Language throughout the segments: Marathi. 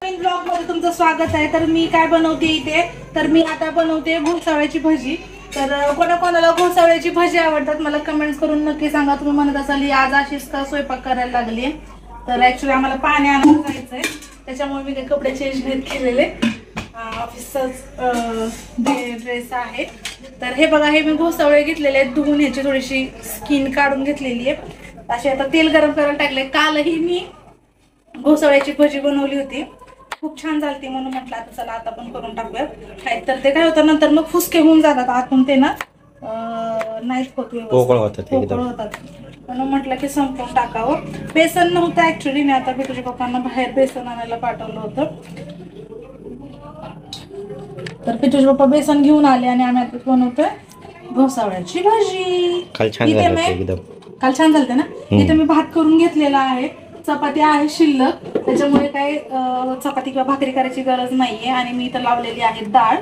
नवीन ब्लॉग मध्ये तुमचं स्वागत आहे. तर मी काय बनवते इथे, तर मी आता बनवते घोसावळ्याची भजी. तर कोणाकोणाला घोसावळ्याची भजी आवडतात मला कमेंट्स करून नक्की सांगा. तुम्ही म्हणत असाल आज अशीच का स्वयंपाक करायला लागली. तर ऍक्च्युली आम्हाला पाणी आणायला जायचंय, त्याच्यामुळे मी काही कपडे चेंज नाहीत केलेले. ऑफिसचाच ड्रेस आहे. तर हे बघा, हे मी घोसावळे घेतलेले आहेत धुवून, ह्याची थोडीशी स्किन काढून घेतलेली आहे. असे आता तेल गरम करायला टाकले. कालही मी घोसावळ्याची भजी बनवली होती, खूप छान झाली म्हणून म्हटलं आता चला आता पण करून टाकूयात. नाहीतर ते काय होतं नंतर मग फुसके होऊन जातात आतून, ते ना नाहीच होत व्यवस्थित, पोकळ होतात. म्हणून म्हटलं की संपवून टाकावं. बेसन नव्हतं ऍक्च्युली, मी आता तुझ्या पप्पांना बाहेर बेसन आणायला पाठवलं होतं. तर पिठूचे पप्पा बेसन घेऊन आले आणि आम्ही आता बनवतोय घोसावळ्याची भाजी. काल छान झालं एकदम. काल छान झालते ना. इथे मी भात करून घेतलेला आहे, चपाती आहे शिल्लक, त्याच्यामुळे काही चपाती किंवा भाकरी करायची गरज नाहीये. आणि मी इथं लावलेली आहे डाळ,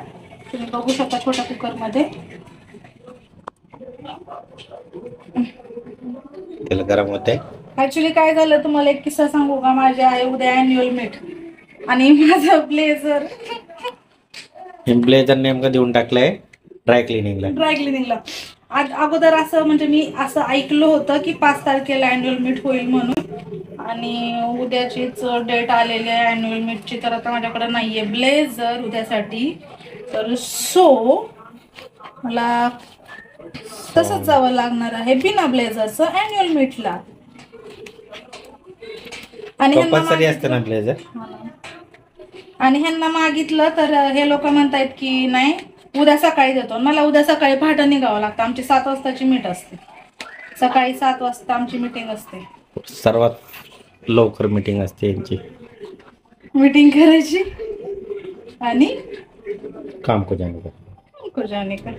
तुम्ही बघू शकता छोट्या कुकर मध्ये. तेल गरम होते. ऍक्च्युली काय झालं तुम्हाला एक किस्सा सांगू का. माझे आहे उद्या अॅन्युअल मीट आणि माझं ब्लेझर नेमकं देऊन टाकलंय ड्राय क्लिनिंगला. अगोदर असं म्हणजे मी असं ऐकलं होतं की 5 तारखेला अॅन्युअल मीट होईल म्हणून, आणि उद्याचीच डेट आलेली आहे अॅन्युअल मीटची. तर आता माझ्याकडे नाहीये ब्लेझर उद्यासाठी, तर मला तसंच जावं लागणार आहे बिना ब्लेझरचं अॅन्युअल मीटला. आणि कंपल्सरी असतं ना ब्लेझर. ह्यांना मागितलं तर हे लोक म्हणतायत की नाही उद्या सकाळी देतो. मला उद्या सकाळी पहाटे निघावं लागतं. आमची 7 वाजताची मीट असते, सकाळी 7 वाजता आमची मीटिंग असते. सर्वात लवकर मीटिंग असते यांची. मीटिंग करायची आणि काम को जाने का.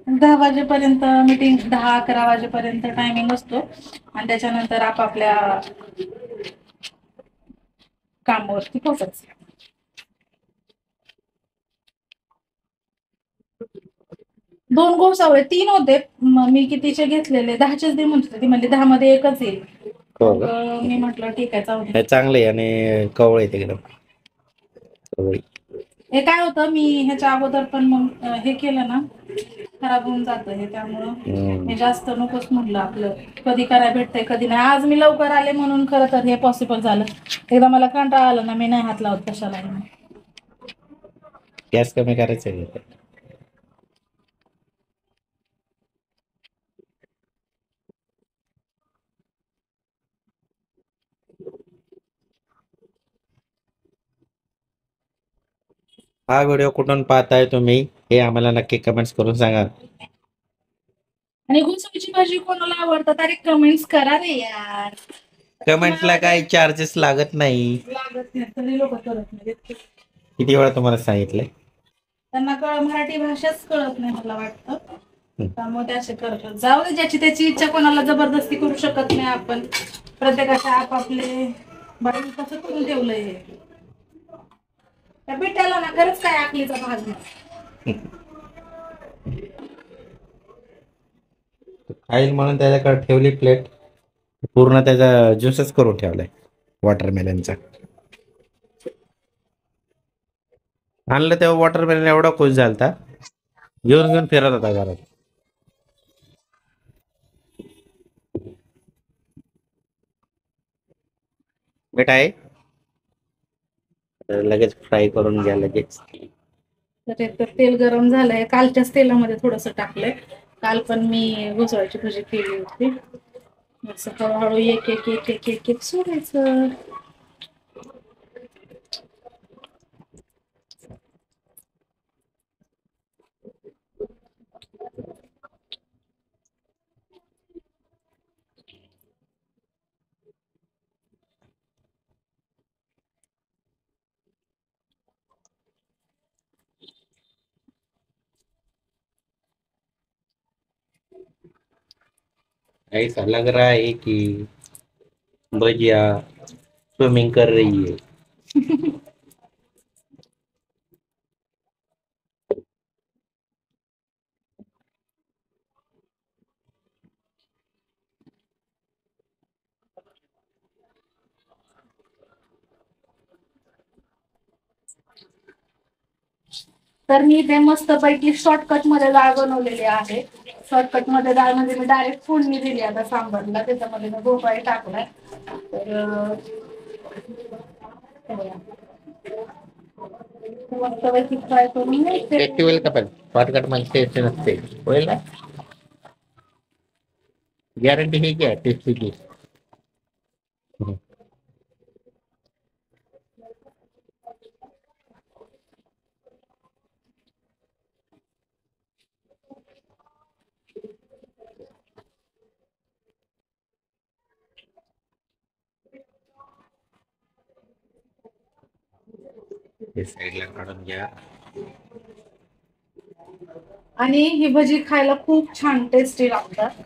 10 वाजेपर्यंत मीटिंग, 10-11 वाजेपर्यंत टायमिंग असतो आणि त्याच्यानंतर आपापल्या कामावरती पोहोचायचं. दोन घोसावळे 3 होते, मी कितीचे घेतलेले 10चेच दे म्हणते ती, म्हणली 10 मध्ये एकच येईल. मी म्हटलं ठीक आहे जाऊ दे. चांगले आणि कवळे आहेत एकदम. हे काय होतं, मी ह्याच्या अगोदर पण मग हे केलं ना खराब होऊन जातं हे, त्यामुळं हे जास्त नकोच म्हटलं. आपलं कधी करायला भेटतंय कधी नाही. आज मी लवकर आले म्हणून खरं तर हे पॉसिबल झालं. एकदा मला कंटाळा आला ना, मी नाही हात लावत कशाला. गॅस कमी करायचं आहे. हा व्हिडिओ कुठून पाहताय तुम्ही हे आम्हाला नक्की कमेंट्स करून सांगा. आणि घोसावळीची भाजी कोणाला आवडतात अरे कमेंट्स करा रे यार. कमेंट्सला काही चार्जेस लागत नाही. लोक करत नाही. किती वेळा तुम्हाला सांगितलंय. त्यांना मराठी भाषाच कळत नाही मला वाटतं, त्यामुळे ते असे करतात. जाऊ दे, ज्याची त्याची इच्छा, कोणाला जबरदस्ती करू शकत नाही आपण. प्रत्येकाचे आपापले बाई कसं करून ठेवलंय हे. त्या पिठ्याला ना खरंच काय आखलीचा भाग नाही. खाईल म्हणून त्याच्याकडे ठेवली प्लेट, पूर्ण त्याचा ज्यूसच करून ठेवलाय वॉटरमेलनचा. आणलं तेव्हा वॉटरमेलन एवढा खुश झालता, घेऊन घेऊन फिरत होता घरात. मिठाई लगेच फ्राय करून घ्या लगेच. तर तेल गरम झालंय, कालच्याच तेलामध्ये थोडस टाकलंय. काल पण मी घोसावळ्याची भजी केली होती. असं हळूहळू एक एक एक एक एक एक सोडायचं. ऐसा लग रहा है कि भजिया स्विमिंग कर रही है. तर मी इथे मस्तपैकी शॉर्टकट मध्ये डाळ बनवलेली आहे. शॉर्टकट मध्ये डाळ म्हणजे मी डायरेक्ट फोडणी दिली आता सांबारला, त्याच्यामध्ये मी भोपळा टाकलाय. तर मस्तपैकी फ्राय करून घ्यायचे. टेस्टी होईल का पण शॉर्टकट मध्ये टेस्ट नसते होईल ना गॅरंटी ही काय टेस्टीची हे साईडला काढून घ्या. आणि ही भजी खायला खूप छान टेस्टी लागतात.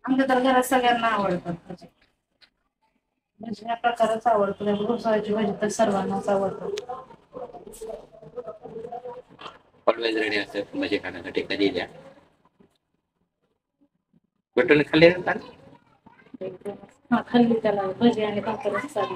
आमच्या तर घरात सगळ्यांना आवडतात भजी. भजी या प्रकारच आवडतो. घोसाळ्याची भजी तर सर्वांनाच आवडतात. ऑलवेज रेडी असतात भजी खाण्यासाठी कधी द्या. भेटून खाल्ले जातात. हा खाल्ली त्याला भजी आणि भाकरच चालली.